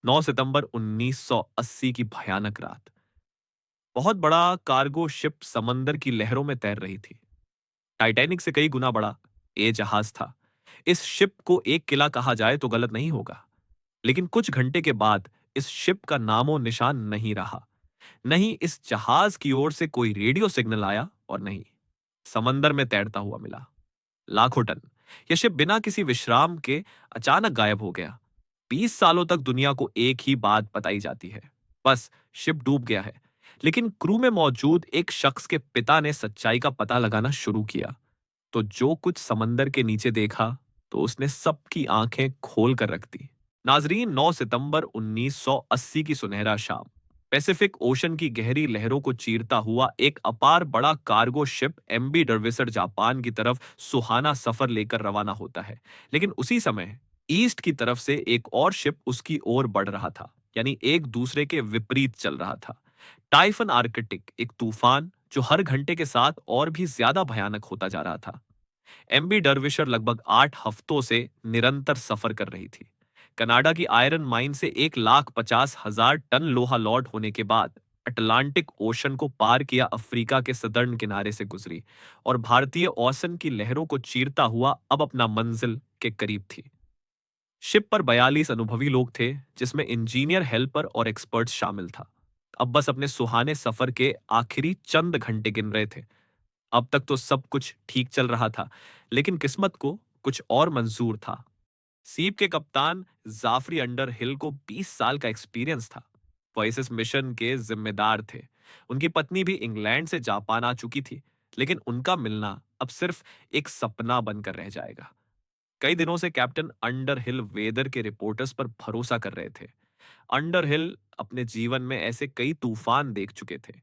9 सितंबर 1980 की भयानक रात। बहुत बड़ा कार्गो शिप समंदर की लहरों में तैर रही थी। टाइटैनिक से कई गुना बड़ा ये जहाज था। इस शिप को एक किला कहा जाए तो गलत नहीं होगा। लेकिन कुछ घंटे के बाद इस शिप का नामो निशान नहीं रहा। नहीं इस जहाज की ओर से कोई रेडियो सिग्नल आया और नहीं समंदर में तैरता हुआ मिला लाखों टन। यह शिप बिना किसी विश्राम के अचानक गायब हो गया। 20 सालों तक दुनिया को एक ही बात बताई जाती है, बस शिप डूब गया है। लेकिन क्रू में मौजूद एक शख्स के पिता ने सच्चाई का पता लगाना शुरू किया। तो जो कुछ समंदर के नीचे देखा, तो उसने सबकी आंखें खोल कर रख दी। नाजरीन, 9 सितंबर 1980 की सुनहरा शाम। पैसिफिक ओशन की गहरी लहरों को चीरता हुआ एक अपार बड़ा कार्गो शिप एमबी डर्विसर जापान की तरफ सुहाना सफर लेकर रवाना होता है। लेकिन उसी समय ईस्ट की तरफ से एक और शिप उसकी ओर बढ़ रहा था, यानी एक दूसरे के विपरीत चल रहा था। टाइफन आर्कटिक, एक तूफान जो हर घंटे के साथ और भी ज्यादा भयानक होता जा रहा था। एमबी डर्विशर लगभग 8 हफ्तों से निरंतर सफर कर रही थी। कनाडा की आयरन माइन से 1,50,000 टन लोहा लॉड होने के बाद अटलांटिक ओशन को पार किया, अफ्रीका के सदर्न किनारे से गुजरी और भारतीय ओशन की लहरों को चीरता हुआ अब अपना मंजिल के करीब थी। शिप पर 42 अनुभवी लोग थे, जिसमें इंजीनियर, हेल्पर और एक्सपर्ट शामिल था। अब बस अपने सुहाने सफर के आखिरी चंद घंटे गिन रहे थे। अब तक तो सब कुछ ठीक चल रहा था, लेकिन किस्मत को कुछ और मंजूर था। सीप के कप्तान जाफरी अंडर हिल को 20 साल का एक्सपीरियंस था। वो इस मिशन के जिम्मेदार थे। उनकी पत्नी भी इंग्लैंड से जापान आ चुकी थी, लेकिन उनका मिलना अब सिर्फ एक सपना बनकर रह जाएगा। कई दिनों से कैप्टन अंडरहिल वेदर के रिपोर्टर्स पर भरोसा कर रहे थे। अंडरहिल अपने जीवन में ऐसे कई तूफान देख चुके थे।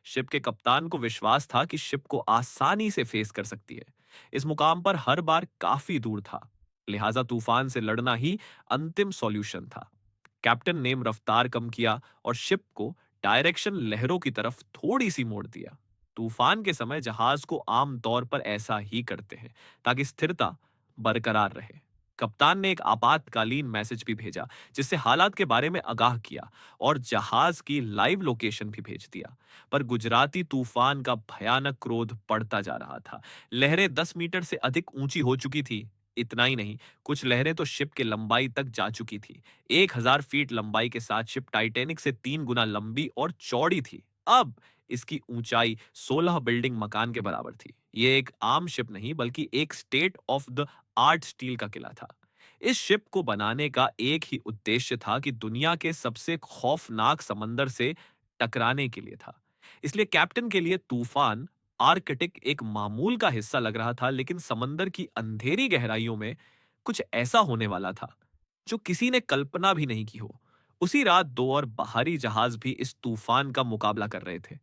शिप के कप्तान को विश्वास था कि शिप को आसानी से फेस कर सकती है। इस मुकाम पर हर बार काफी दूर था, लिहाजा तूफान से लड़ना ही अंतिम सॉल्यूशन था। कैप्टन ने रफ्तार कम किया और शिप को डायरेक्शन लहरों की तरफ थोड़ी सी मोड़ दिया। तूफान के समय जहाज को आमतौर पर ऐसा ही करते हैं, ताकि स्थिरता बरकरार रहे। कप्तान ने एक आपातकालीन मैसेज भी भेजा, जिससे हालात के बारे में आगाह किया और जहाज की लाइव लोकेशन भी भेज दिया। पर गुजराती तूफान का भयानक क्रोध बढ़ता जा रहा था। लहरें 10 मीटर से अधिक ऊंची हो चुकी थी। इतना ही नहीं, कुछ लहरें तो शिप की लंबाई तक जा चुकी थी। 1,000 फीट लंबाई के साथ शिप टाइटैनिक से 3 गुना लंबी और चौड़ी थी। अब इसकी ऊंचाई 16 बिल्डिंग मकान के बराबर थी। ये एक आम शिप नहीं, बल्कि एक state of the art steel का किला था। इस शिप को बनाने का एक ही उद्देश्य था कि दुनिया के सबसे खौफनाक समंदर से टकराने के लिए था। इसलिए कैप्टन के लिए तूफान आर्कटिक एक मामूल का हिस्सा लग रहा था, लेकिन समंदर की अंधेरी गहराइयों में कुछ ऐसा होने वाला था जो किसी ने कल्पना भी नहीं की हो। उसी रात दो और बाहरी जहाज भी इस तूफान का मुकाबला कर रहे थे।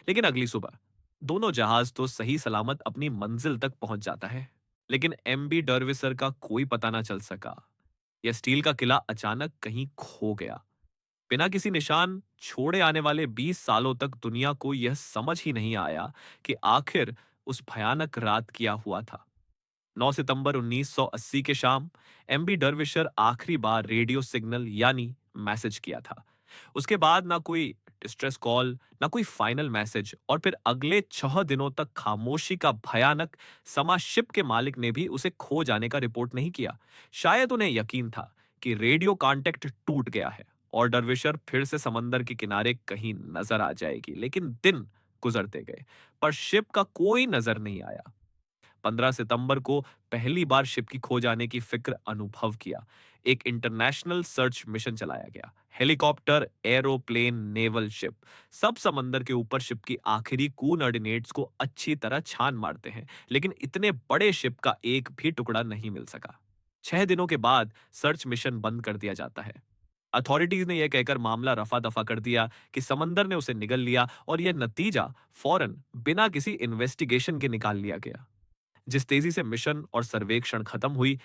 लेकिन अगली सुबह दोनों जहाज तो सही सलामत अपनी मंजिल तक पहुंच जाता है। लेकिन एमबी डर्विसर का कोई पता ना चल सका। यह स्टील का किला अचानक कहीं खो गया। बिना किसी निशान छोड़े आने वाले 20 सालों तक दुनिया को यह समझ ही नहीं आया कि आखिर उस भयानक रात क्या हुआ था। 9 सितंबर 1980 के शाम एमबी डर्विशर आखिरी बार रेडियो सिग्नल यानी मैसेज किया था। उसके बाद ना कोई डिस्ट्रेस कॉल, ना कोई फाइनल मैसेज, और फिर अगले 6 दिनों तक खामोशी का भयानक समा। शिप के मालिक ने भी उसे खो जाने का रिपोर्ट नहीं किया। शायद उन्हें यकीन था कि रेडियो कांटेक्ट टूट गया है और डर्विशर फिर से समंदर के किनारे कहीं नजर आ जाएगी। लेकिन दिन गुजरते गए, पर शिप का कोई नजर नहीं आया। 15 सितंबर को पहली बार शिप की खो जाने की फिक्र अनुभव किया। एक इंटरनेशनल सर्च मिशन चलाया गया। हेलीकॉप्टर, एरोप्लेन, नेवल शिप, सब समंदर के ऊपर शिप की आखिरी कोऑर्डिनेट्स को अच्छी तरह छान मारते हैं, लेकिन इतने बड़े शिप का एक भी टुकड़ा नहीं मिल सका। 6 दिनों के बाद सर्च मिशन बंद कर दिया जाता है। अथॉरिटीज ने यह कहकर मामला रफा दफा कर दिया कि समंदर ने उसे निगल लिया, और यह नतीजा फौरन बिना किसी इन्वेस्टिगेशन के निकाल लिया गया। जिस तेजी से मिशन और सर्वेक्षण खत्म हुई,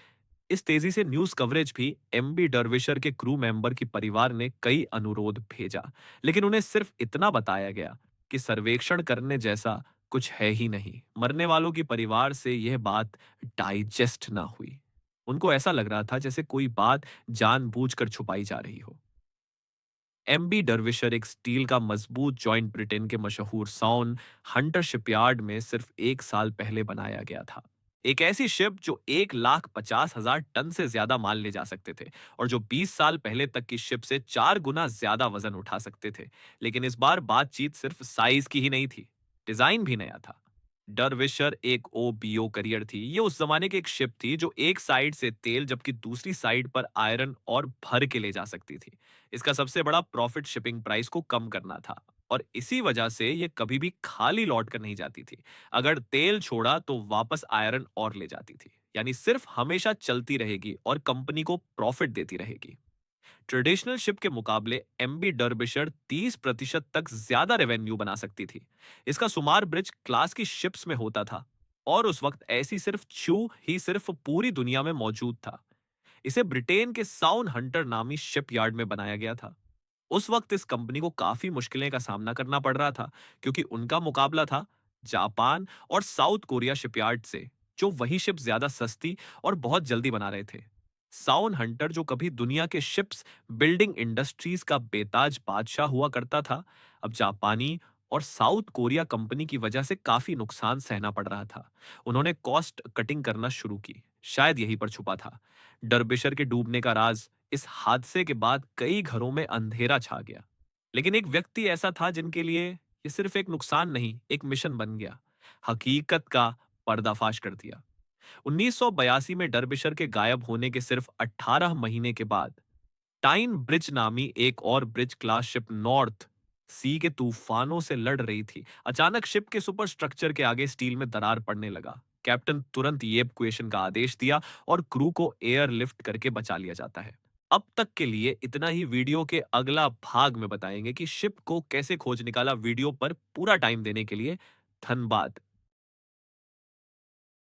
इस तेजी से न्यूज कवरेज भी। एमबी डर्विशर के क्रू मेंबर की परिवार ने कई अनुरोध भेजा, लेकिन उन्हें सिर्फ इतना बताया गया कि सर्वेक्षण करने जैसा कुछ है ही नहीं। मरने वालों की परिवार से यह बात डाइजेस्ट ना हुई। उनको ऐसा लग रहा था जैसे कोई बात जानबूझकर छुपाई जा रही हो। एमबी डर्विशर एक स्टील का मजबूत जॉइंट ब्रिटेन के मशहूर साउन हंटर शिपयार्ड में सिर्फ 1 साल पहले बनाया गया था। एक ऐसी शिप जो 1,50,000 टन से ज्यादा माल ले जा सकते थे और जो 20 साल पहले तक की शिप से 4 गुना ज्यादा वजन उठा सकते थे। लेकिन इस बार बातचीत सिर्फ साइज की ही नहीं थी, डिजाइन भी नया था। डरविशर एक ओबीओ करियर थी। ये उस जमाने की एक शिप थी जो एक साइड से तेल जबकि दूसरी साइड पर आयरन और भर के ले जा सकती थी। इसका सबसे बड़ा प्रॉफिट शिपिंग प्राइस को कम करना था और इसी वजह से ये कभी भी खाली लौट कर नहीं जाती थी। अगर तेल छोड़ा तो वापस आयरन और ले जाती थी, यानी सिर्फ हमेशा चलती रहेगी और कंपनी को प्रॉफिट देती रहेगी। ट्रेडिशनल शिप के मुकाबले एमबी डर्बिशर 30% तक ज्यादा रेवेन्यू बना सकती थी। इसका शुमार ब्रिज क्लास की शिप्स में होता था और उस वक्त ऐसी सिर्फ छू ही सिर्फ पूरी दुनिया में मौजूद था। इसे ब्रिटेन के साउन हंटर नामी शिपयार्ड में बनाया गया था। उस वक्त इस कंपनी को काफी मुश्किलें का सामना करना पड़ रहा था क्योंकि उनका मुकाबला था जापान और साउथ कोरिया शिपयार्ड से, जो वही शिप ज्यादा सस्ती और बहुत जल्दी बना रहे थे। साउन हंटर जो कभी दुनिया के शिप्स बिल्डिंग इंडस्ट्रीज का बेताज बादशाह हुआ करता था, अब जापानी और साउथ कोरिया कंपनी की वजह से काफी नुकसान सहना पड़ रहा था। उन्होंने कॉस्ट कटिंग करना शुरू की। शायद यहीं पर छुपा था डर्बिशर के डूबने का राज। इस हादसे के बाद कई घरों में अंधेरा छा गया, लेकिन एक व्यक्ति ऐसा था जिनके लिए ये सिर्फ एक नुकसान नहीं, एक मिशन बन गया। हकीकत का पर्दाफाश कर दिया। 1982 में डर्बिशर के गायब होने के सिर्फ 18 महीने के बाद टाइन ब्रिज नामी एक और ब्रिज क्लास शिप नॉर्थ सी के तूफानों से लड़ रही थी। अचानक शिप के सुपर स्ट्रक्चर के आगे स्टील में दरार पड़ने लगा। कैप्टन तुरंत इवैक्यूएशन का आदेश दिया और क्रू को एयर लिफ्ट करके बचा लिया जाता है। अब तक के लिए इतना ही। वीडियो के अगला भाग में बताएंगे कि शिप को कैसे खोज निकाला। वीडियो पर पूरा टाइम देने के लिए धन्यवाद।